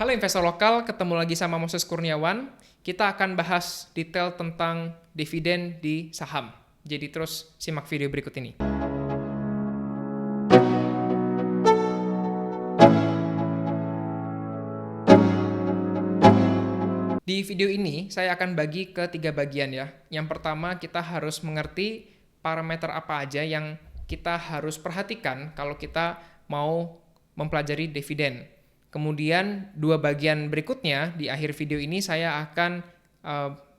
Halo investor lokal, ketemu lagi sama Moses Kurniawan. Kita akan bahas detail tentang dividen di saham. Jadi terus simak video berikut ini. Di video ini saya akan bagi ke 3 bagian ya. Yang pertama kita harus mengerti parameter apa aja yang kita harus perhatikan kalau kita mau mempelajari dividen. Kemudian 2 bagian berikutnya di akhir video ini saya akan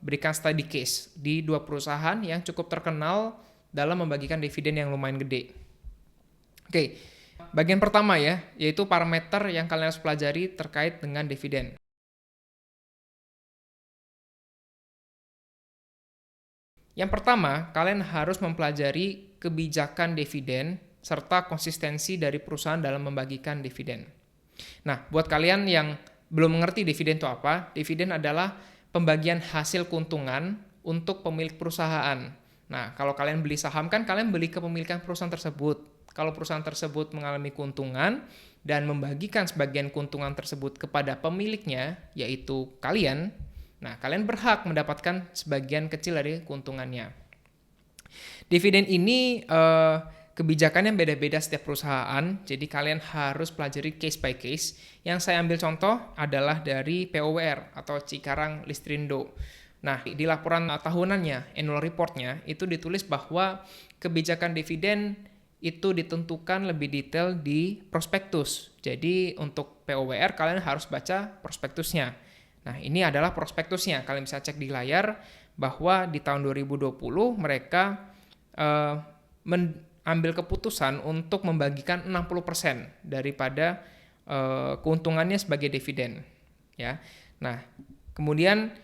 berikan study case di 2 perusahaan yang cukup terkenal dalam membagikan dividen yang lumayan gede. Oke, bagian pertama ya, yaitu parameter yang kalian harus pelajari terkait dengan dividen. Yang pertama, kalian harus mempelajari kebijakan dividen serta konsistensi dari perusahaan dalam membagikan dividen. Nah, buat kalian yang belum mengerti dividen itu apa, dividen adalah pembagian hasil keuntungan untuk pemilik perusahaan. Nah, kalau kalian beli saham kan kalian beli kepemilikan perusahaan tersebut. Kalau perusahaan tersebut mengalami keuntungan dan membagikan sebagian keuntungan tersebut kepada pemiliknya, yaitu kalian, nah kalian berhak mendapatkan sebagian kecil dari keuntungannya. Dividen ini kebijakannya beda-beda setiap perusahaan, jadi kalian harus pelajari case by case. Yang saya ambil contoh adalah dari POWR atau Cikarang Listrindo. Nah, di laporan tahunannya, annual reportnya, itu ditulis bahwa kebijakan dividen itu ditentukan lebih detail di prospektus. Jadi untuk POWR kalian harus baca prospektusnya. Nah, ini adalah prospektusnya. Kalian bisa cek di layar bahwa di tahun 2020 mereka ambil keputusan untuk membagikan 60% daripada keuntungannya sebagai dividen ya. Nah, kemudian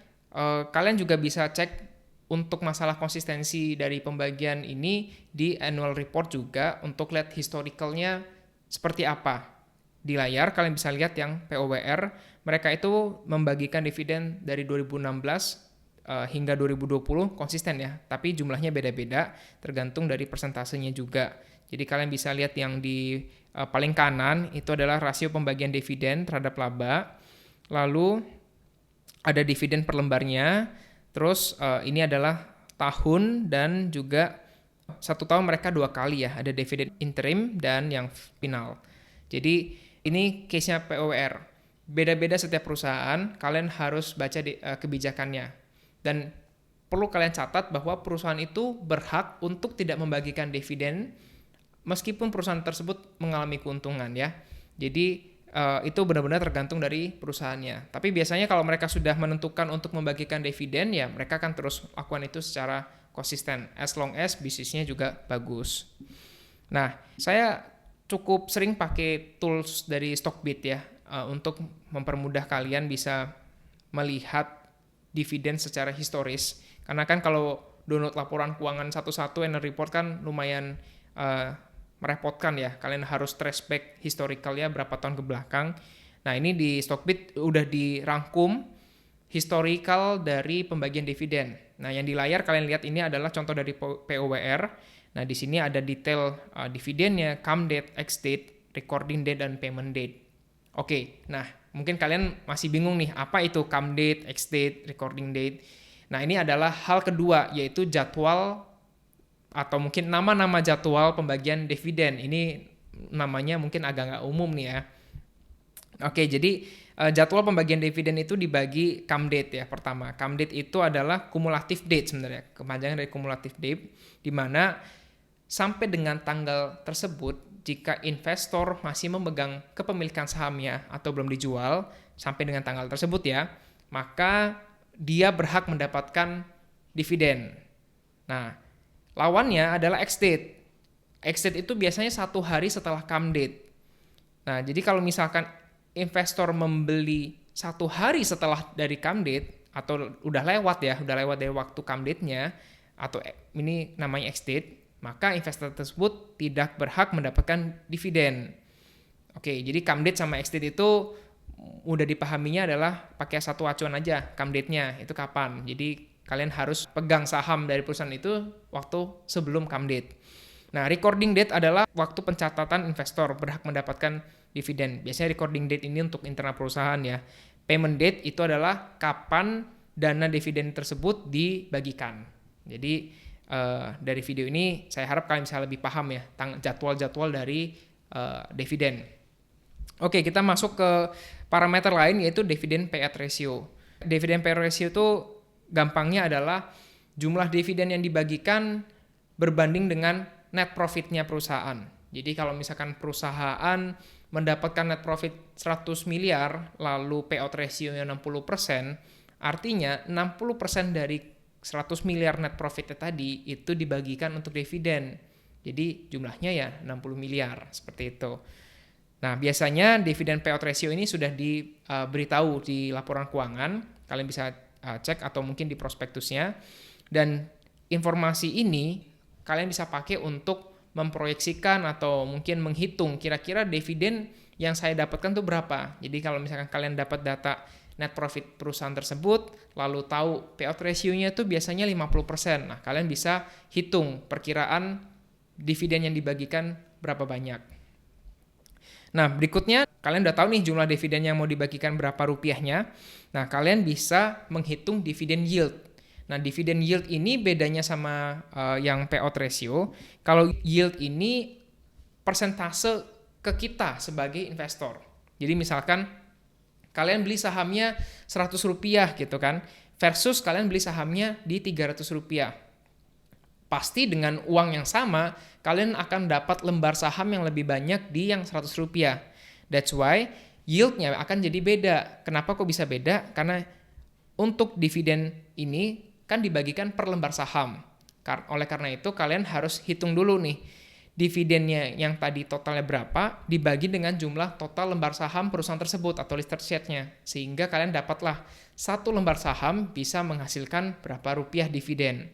kalian juga bisa cek untuk masalah konsistensi dari pembagian ini di annual report juga untuk lihat historicalnya seperti apa. Di layar kalian bisa lihat yang POWR, mereka itu membagikan dividen dari 2016 hingga 2020 konsisten ya, tapi jumlahnya beda-beda tergantung dari persentasenya juga. Jadi kalian bisa lihat yang di paling kanan itu adalah rasio pembagian dividen terhadap laba. Lalu ada dividen per lembarnya. Terus ini adalah tahun dan juga 1 tahun mereka 2 kali ya, ada dividen interim dan yang final. Jadi ini case-nya POWR. Beda-beda setiap perusahaan, kalian harus baca kebijakannya. Dan perlu kalian catat bahwa perusahaan itu berhak untuk tidak membagikan dividen meskipun perusahaan tersebut mengalami keuntungan ya. Jadi itu benar-benar tergantung dari perusahaannya. Tapi biasanya kalau mereka sudah menentukan untuk membagikan dividen ya mereka akan terus lakukan itu secara konsisten as long as bisnisnya juga bagus. Nah, saya cukup sering pakai tools dari Stockbit ya untuk mempermudah kalian bisa melihat dividen secara historis. Karena kan kalau download laporan keuangan satu-satu annual report kan lumayan merepotkan ya. Kalian harus trace back historicalnya berapa tahun ke belakang. Nah, ini di Stockbit udah dirangkum historical dari pembagian dividen. Nah, yang di layar kalian lihat ini adalah contoh dari POWR. Nah, di sini ada detail dividennya, come date, ex date, recording date, dan payment date. Oke, nah mungkin kalian masih bingung nih, apa itu come date, ex date, recording date. Nah, ini adalah hal kedua, yaitu jadwal atau mungkin nama-nama jadwal pembagian dividen. Ini namanya mungkin agak nggak umum nih ya. Oke, jadi jadwal pembagian dividen itu dibagi come date ya pertama. Come date itu adalah cumulative date sebenarnya, kepanjangan dari cumulative date, di mana sampai dengan tanggal tersebut jika investor masih memegang kepemilikan sahamnya atau belum dijual sampai dengan tanggal tersebut ya, maka dia berhak mendapatkan dividen. Nah, lawannya adalah ex date. Ex date itu biasanya 1 hari setelah come date. Nah, jadi kalau misalkan investor membeli 1 hari setelah dari come date atau udah lewat dari waktu come date-nya atau ini namanya ex date, maka investor tersebut tidak berhak mendapatkan dividen. Oke, jadi come date sama ex date itu udah dipahaminya adalah pakai satu acuan aja, come date-nya itu kapan. Jadi kalian harus pegang saham dari perusahaan itu waktu sebelum come date. Nah, recording date adalah waktu pencatatan investor berhak mendapatkan dividen. Biasanya recording date ini untuk internal perusahaan ya. Payment date itu adalah kapan dana dividen tersebut dibagikan. Jadi dari video ini saya harap kalian bisa lebih paham ya jadwal-jadwal dari dividen. Oke, kita masuk ke parameter lain yaitu dividen payout ratio. Dividen payout ratio itu gampangnya adalah jumlah dividen yang dibagikan berbanding dengan net profitnya perusahaan. Jadi kalau misalkan perusahaan mendapatkan net profit 100 miliar lalu payout ratio-nya 60%, artinya 60% dari 100 miliar net profitnya tadi itu dibagikan untuk dividen. Jadi jumlahnya ya 60 miliar, seperti itu. Nah, biasanya dividen payout ratio ini sudah diberitahu di laporan keuangan, kalian bisa cek atau mungkin di prospektusnya. Dan informasi ini kalian bisa pakai untuk memproyeksikan atau mungkin menghitung kira-kira dividen yang saya dapatkan tuh berapa. Jadi kalau misalkan kalian dapat data net profit perusahaan tersebut, lalu tahu payout ratio-nya itu biasanya 50%. Nah, kalian bisa hitung perkiraan dividen yang dibagikan berapa banyak. Nah, berikutnya kalian udah tahu nih jumlah dividen yang mau dibagikan berapa rupiahnya. Nah, kalian bisa menghitung dividen yield. Nah, dividen yield ini bedanya sama yang payout ratio. Kalau yield ini persentase ke kita sebagai investor. Jadi misalkan kalian beli sahamnya 100 rupiah gitu kan, versus kalian beli sahamnya di 300 rupiah. Pasti dengan uang yang sama, kalian akan dapat lembar saham yang lebih banyak di yang 100 rupiah. That's why yield-nya akan jadi beda. Kenapa kok bisa beda? Karena untuk dividen ini kan dibagikan per lembar saham. Oleh karena itu kalian harus hitung dulu nih, dividennya yang tadi totalnya berapa dibagi dengan jumlah total lembar saham perusahaan tersebut atau listed share-nya. Sehingga kalian dapatlah satu lembar saham bisa menghasilkan berapa rupiah dividen.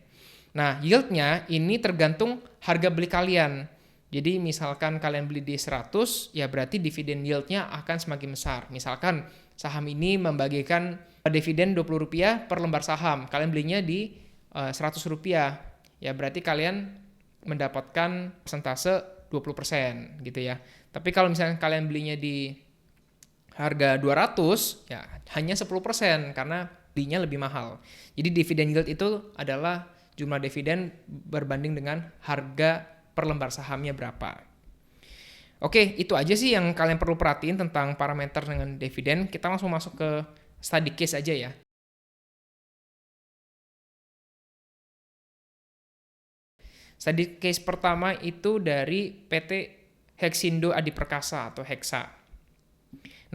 Nah, yield-nya ini tergantung harga beli kalian. Jadi misalkan kalian beli di 100, ya berarti dividen yield-nya akan semakin besar. Misalkan saham ini membagikan dividen Rp20 per lembar saham. Kalian belinya di Rp100, ya berarti kalian mendapatkan persentase 20% gitu ya. Tapi kalau misalkan kalian belinya di harga 200, ya hanya 10% karena belinya lebih mahal. Jadi dividen yield itu adalah jumlah dividen berbanding dengan harga per lembar sahamnya berapa. Oke, itu aja sih yang kalian perlu perhatiin tentang parameter dengan dividen. Kita langsung masuk ke study case aja ya. Study case pertama itu dari PT Hexindo Adi Perkasa atau Hexa.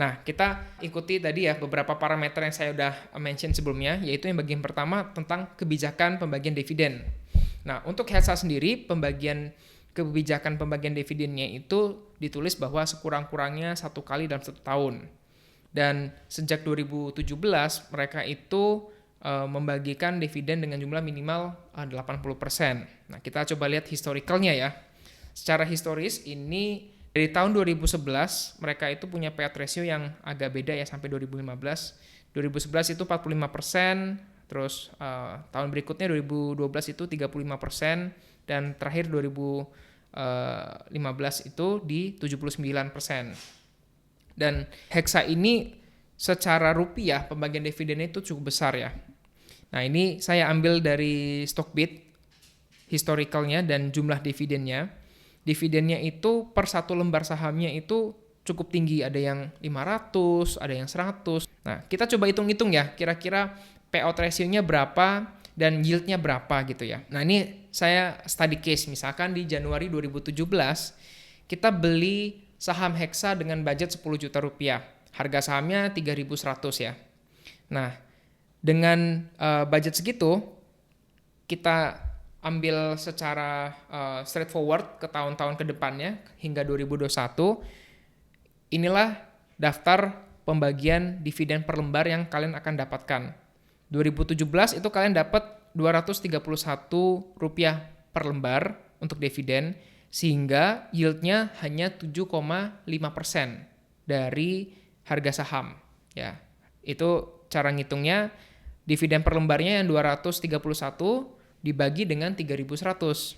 Nah, kita ikuti tadi ya beberapa parameter yang saya udah mention sebelumnya, yaitu yang bagian pertama tentang kebijakan pembagian dividen. Nah, untuk Hexa sendiri, kebijakan pembagian dividennya itu ditulis bahwa sekurang-kurangnya 1 kali dalam 1 tahun. Dan sejak 2017, mereka itu membagikan dividen dengan jumlah minimal 80%. Nah, kita coba lihat historicalnya ya. Secara historis ini dari tahun 2011 mereka itu punya payout ratio yang agak beda ya sampai 2015. 2011 itu 45%, terus tahun berikutnya 2012 itu 35%, dan terakhir 2015 itu di 79%. Dan Hexa ini secara rupiah pembagian dividennya itu cukup besar ya. Nah, ini saya ambil dari Stockbit historicalnya dan jumlah dividennya. Dividennya itu per satu lembar sahamnya itu cukup tinggi, ada yang 500, ada yang 100. Nah, kita coba hitung-hitung ya, kira-kira payout ratio-nya berapa dan yield-nya berapa gitu ya. Nah, ini saya study case, misalkan di Januari 2017 kita beli saham Hexa dengan budget 10 juta rupiah. Harga sahamnya 3.100 ya. Nah, dengan budget segitu, kita ambil secara straightforward ke tahun-tahun ke depannya hingga 2021. Inilah daftar pembagian dividen per lembar yang kalian akan dapatkan. 2017 itu kalian dapat Rp231 per lembar untuk dividen, sehingga yieldnya hanya 7,5% dari harga saham. Ya, itu cara ngitungnya. Dividen per lembarnya yang 231 dibagi dengan 3.100.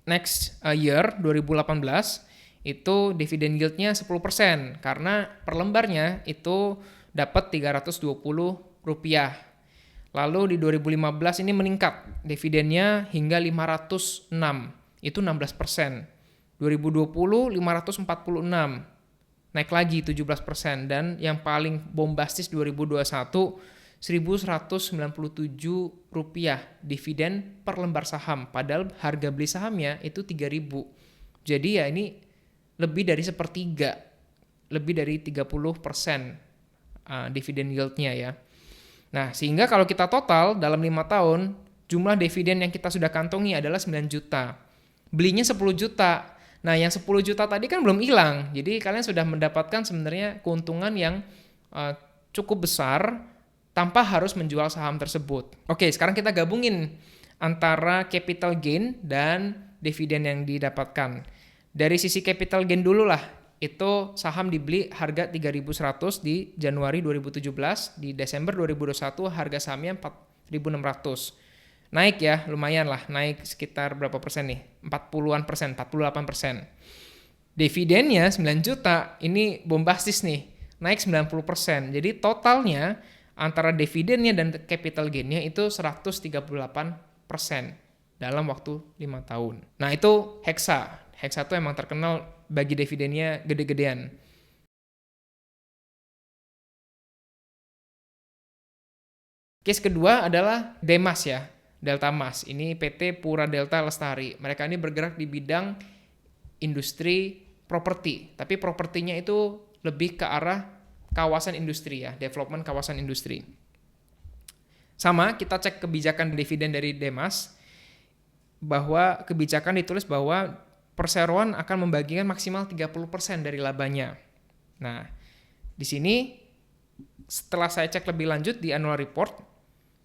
next year 2018 itu dividen yieldnya 10% karena per lembarnya itu dapat Rp320. Lalu di 2015 ini meningkat dividennya hingga 506, itu 16%. 2020 546, naik lagi 17%, dan yang paling bombastis 2021 Rp1.197 dividen per lembar saham, padahal harga beli sahamnya itu 3.000. Jadi ya ini lebih dari sepertiga, lebih dari 30% dividen yieldnya ya. Nah, sehingga kalau kita total dalam 5 tahun, jumlah dividen yang kita sudah kantongi adalah 9 juta. Belinya 10 juta. Nah, yang 10 juta tadi kan belum hilang. Jadi kalian sudah mendapatkan sebenarnya keuntungan yang cukup besar tanpa harus menjual saham tersebut. Oke, sekarang kita gabungin antara capital gain dan dividen yang didapatkan. Dari sisi capital gain dulu lah. Itu saham dibeli harga 3.100 di Januari 2017, di Desember 2021 harga sahamnya 4.600. Naik ya, lumayan lah, naik sekitar berapa persen nih? 40-an persen, 48%. Dividennya 9 juta, ini bombastis nih, naik 90%. Jadi totalnya antara dividennya dan capital gainnya itu 138% dalam waktu 5 tahun. Nah itu Hexa. Hexa itu emang terkenal bagi dividennya gede-gedean. Case kedua adalah Demas ya, Delta Mas. Ini PT Pura Delta Lestari. Mereka ini bergerak di bidang industri properti, tapi propertinya itu lebih ke arah kawasan industri ya, development kawasan industri. Sama, kita cek kebijakan dividen dari Demas, bahwa kebijakan ditulis bahwa perseroan akan membagikan maksimal 30% dari labanya. Nah, di sini setelah saya cek lebih lanjut di annual report,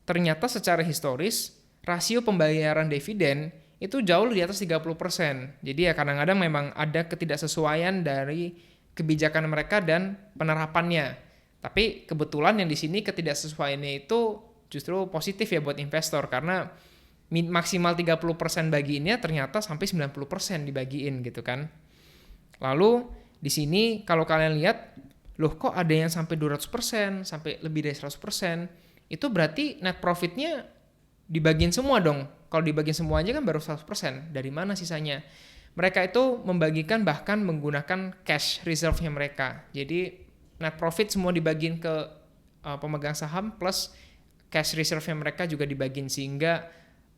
ternyata secara historis rasio pembayaran dividen itu jauh di atas 30%. Jadi ya kadang-kadang memang ada ketidaksesuaian dari kebijakan mereka dan penerapannya. Tapi kebetulan yang di sini ketidaksesuaiannya itu justru positif ya buat investor, karena maksimal 30% bagiinnya ternyata sampai 90% dibagiin gitu kan. Lalu di sini kalau kalian lihat, loh kok ada yang sampai 200%, sampai lebih dari 100%, itu berarti net profitnya dibagiin semua dong. Kalau dibagiin semua aja kan baru 100%, dari mana sisanya? Mereka itu membagikan bahkan menggunakan cash reserve-nya mereka. Jadi net profit semua dibagiin ke pemegang saham plus cash reserve-nya mereka juga dibagiin, sehingga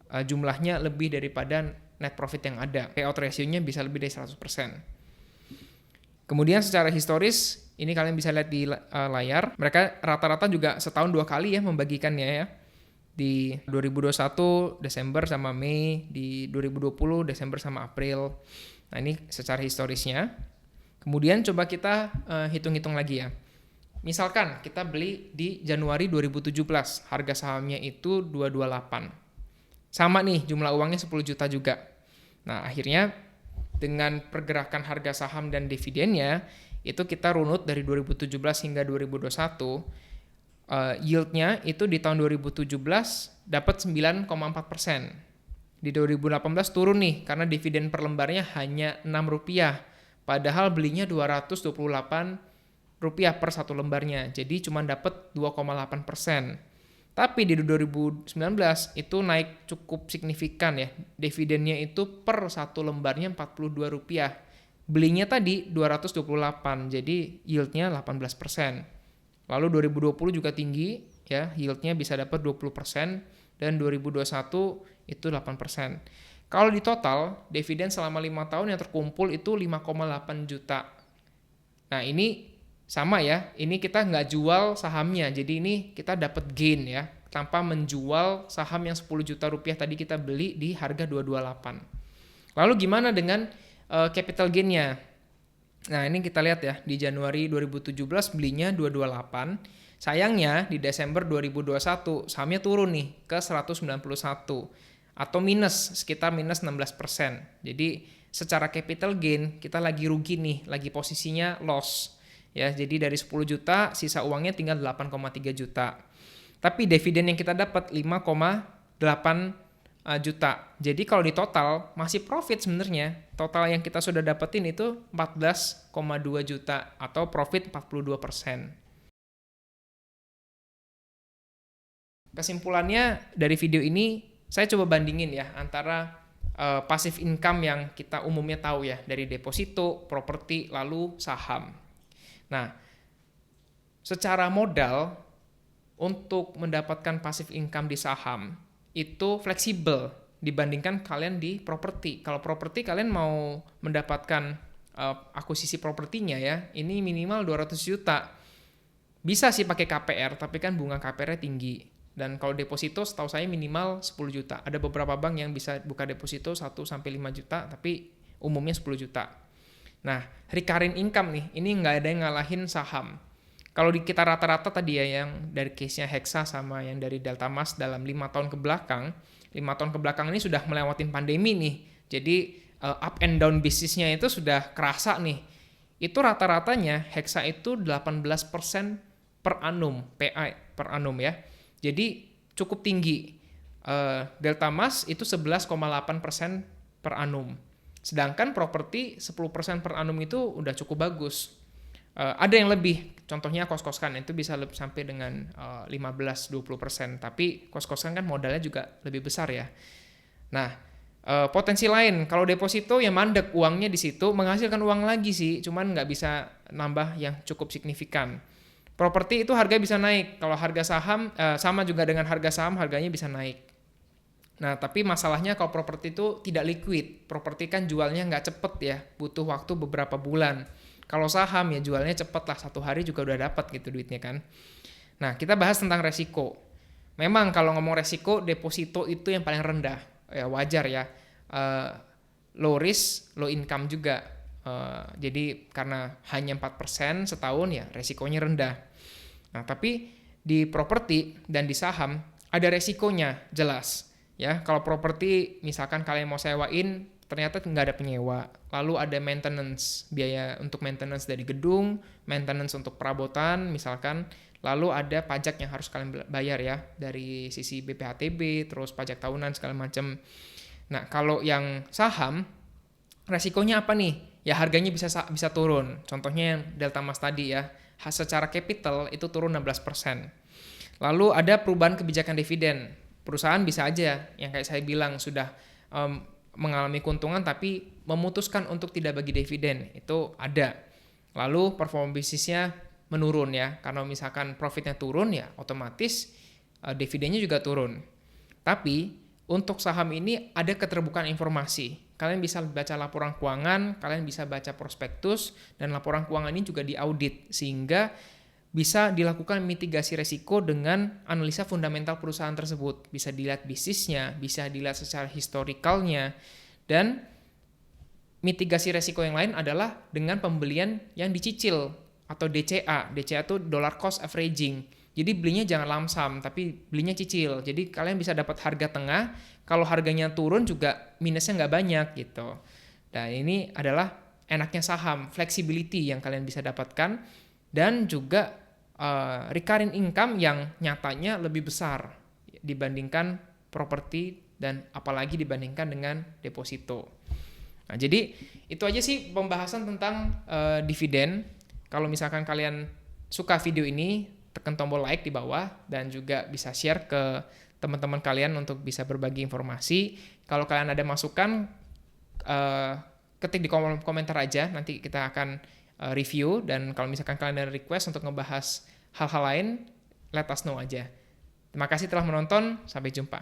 jumlahnya lebih daripada net profit yang ada. Payout ratio-nya bisa lebih dari 100%. Kemudian secara historis, ini kalian bisa lihat di layar, mereka rata-rata juga setahun 2 kali ya membagikannya ya. Di 2021 Desember sama Mei, di 2020 Desember sama April. Nah ini secara historisnya. Kemudian coba kita hitung-hitung lagi ya. Misalkan kita beli di Januari 2017, harga sahamnya itu 228. Sama nih, jumlah uangnya 10 juta juga. Nah, akhirnya dengan pergerakan harga saham dan dividennya, itu kita runut dari 2017 hingga 2021, yieldnya itu di tahun 2017 dapat 9,4%. Di 2018 turun nih, karena dividen per lembarnya hanya Rp6, padahal belinya Rp228 per satu lembarnya, jadi cuma dapat 2,8%. Tapi di 2019 itu naik cukup signifikan ya. Dividennya itu per satu lembarnya Rp42. Belinya tadi 228, jadi yieldnya 18%. Lalu 2020 juga tinggi ya, yieldnya bisa dapat 20%, dan 2021 itu 8%. Kalau di total, dividen selama 5 tahun yang terkumpul itu 5,8 juta. Nah ini sama ya, ini kita nggak jual sahamnya, jadi ini kita dapat gain ya, tanpa menjual saham yang 10 juta rupiah tadi kita beli di harga 228. Lalu gimana dengan capital gain-nya? Nah ini kita lihat ya, di Januari 2017 belinya 228, sayangnya di Desember 2021 sahamnya turun nih ke 191, atau sekitar minus 16%. Jadi secara capital gain kita lagi rugi nih, lagi posisinya loss. Ya, jadi dari 10 juta sisa uangnya tinggal 8,3 juta. Tapi dividen yang kita dapat 5,8 juta. Jadi kalau di total masih profit sebenarnya. Total yang kita sudah dapetin itu 14,2 juta atau profit 42%. Kesimpulannya dari video ini saya coba bandingin ya antara passive income yang kita umumnya tahu ya dari deposito, properti, lalu saham. Nah, secara modal untuk mendapatkan passive income di saham itu fleksibel dibandingkan kalian di properti. Kalau properti kalian mau mendapatkan akuisisi propertinya ya, ini minimal 200 juta. Bisa sih pakai KPR, tapi kan bunga KPR-nya tinggi. Dan kalau deposito setahu saya minimal 10 juta. Ada beberapa bank yang bisa buka deposito 1-5 juta, tapi umumnya 10 juta. Nah, recurring income nih, ini nggak ada yang ngalahin saham. Kalau kita rata-rata tadi ya, yang dari case-nya Hexa sama yang dari Delta Mas dalam 5 tahun ke belakang, 5 tahun ke belakang ini sudah melewatin pandemi nih. Jadi up and down bisnisnya itu sudah kerasa nih. Itu rata-ratanya Hexa itu 18% per annum, PA per annum ya. Jadi cukup tinggi. Delta Mas itu 11,8% per annum. Sedangkan properti 10% per annum itu udah cukup bagus. Ada yang lebih, contohnya kos-kosan itu bisa sampai dengan 15-20%. Tapi kos-kosan kan modalnya juga lebih besar ya. Nah, potensi lain, kalau deposito ya mandek uangnya di situ, menghasilkan uang lagi sih, cuman nggak bisa nambah yang cukup signifikan. Properti itu harga bisa naik. Kalau harga saham sama juga dengan harga saham, harganya bisa naik. Nah, tapi masalahnya kalau properti itu tidak liquid. Properti kan jualnya nggak cepet ya, butuh waktu beberapa bulan. Kalau saham ya jualnya cepet lah, 1 hari juga udah dapat gitu duitnya kan. Nah, kita bahas tentang resiko. Memang kalau ngomong resiko, deposito itu yang paling rendah. Ya wajar ya. Low risk, low income juga. Jadi karena hanya 4% setahun ya resikonya rendah. Nah, tapi di properti dan di saham ada resikonya jelas. Ya, kalau properti misalkan kalian mau sewain ternyata nggak ada penyewa, lalu ada maintenance, biaya untuk maintenance dari gedung, maintenance untuk perabotan misalkan, lalu ada pajak yang harus kalian bayar ya dari sisi BPHTB, terus pajak tahunan segala macam. Nah, kalau yang saham resikonya apa nih? Ya harganya bisa turun. Contohnya yang Delta Mas tadi ya, secara capital itu turun 16%. Lalu ada perubahan kebijakan dividen. Perusahaan bisa aja yang kayak saya bilang sudah mengalami keuntungan tapi memutuskan untuk tidak bagi dividen. Itu ada. Lalu performa bisnisnya menurun ya. Karena misalkan profitnya turun ya otomatis dividennya juga turun. Tapi untuk saham ini ada keterbukaan informasi. Kalian bisa baca laporan keuangan, kalian bisa baca prospektus, dan laporan keuangan ini juga diaudit, sehingga bisa dilakukan mitigasi resiko dengan analisa fundamental perusahaan tersebut. Bisa dilihat bisnisnya, bisa dilihat secara historikalnya, dan mitigasi resiko yang lain adalah dengan pembelian yang dicicil atau DCA. DCA itu dollar cost averaging. Jadi belinya jangan lump sum, tapi belinya cicil. Jadi kalian bisa dapat harga tengah, kalau harganya turun juga minusnya nggak banyak gitu. Dan ini adalah enaknya saham, flexibility yang kalian bisa dapatkan, dan juga recurring income yang nyatanya lebih besar dibandingkan properti dan apalagi dibandingkan dengan deposito. Nah, jadi itu aja sih pembahasan tentang dividen. Kalau misalkan kalian suka video ini, tekan tombol like di bawah dan juga bisa share ke teman-teman kalian untuk bisa berbagi informasi. Kalau kalian ada masukan, ketik di komentar aja, nanti kita akan review, dan kalau misalkan kalian ada request untuk ngebahas hal-hal lain, let us know aja. Terima kasih telah menonton, sampai jumpa.